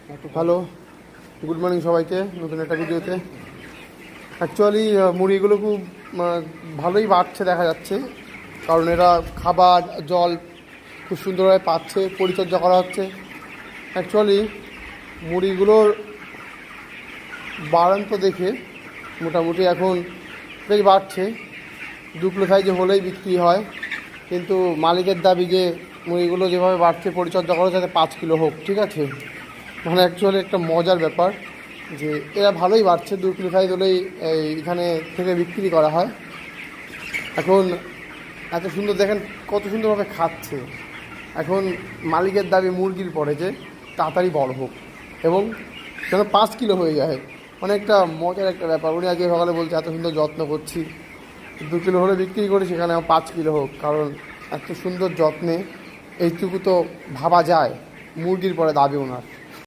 Hello, good morning সবাইকে নতুন একটা ভিডিওতে। অ্যাকচুয়ালি মুরগিগুলো খুব ভালোই বাড়ছে দেখা যাচ্ছে, কারণ এরা খাবার জল খুব সুন্দরভাবে পাচ্ছে, পরিচর্যা করা হচ্ছে। অ্যাকচুয়ালি মুরগিগুলোর বাড়ন্ত দেখে মোটামুটি এখন বেশ বাড়ছে। 2 কিলো সাইজে হলেই বিক্রি হয়, কিন্তু মালিকের দাবি যে মুরগিগুলো যেভাবে বাড়ছে পরিচর্যা করা যাতে 5 কিলো হোক। ঠিক আছে, মানে অ্যাকচুয়ালি একটা মজার ব্যাপার যে এরা ভালোই বাড়ছে। 2 কিলো সাইজ হলেই এইখানে থেকে বিক্রি করা হয়। এখন এত সুন্দর দেখেন কত সুন্দরভাবে খাচ্ছে। এখন মালিকের দাবি মুরগির পরে যে তাড়াতাড়ি বড় হোক এবং যেন 5 কিলো হয়ে যায়। অনেকটা মজার একটা ব্যাপার। উনি আজকে সকালে বলছে এত সুন্দর যত্ন করছি, 2 কিলো হলে বিক্রি করি, সেখানে 5 কিলো হোক। কারণ এত সুন্দর যত্নে এইটুকু তো ভাবা যায় মুরগির পরে দাবি ওনার।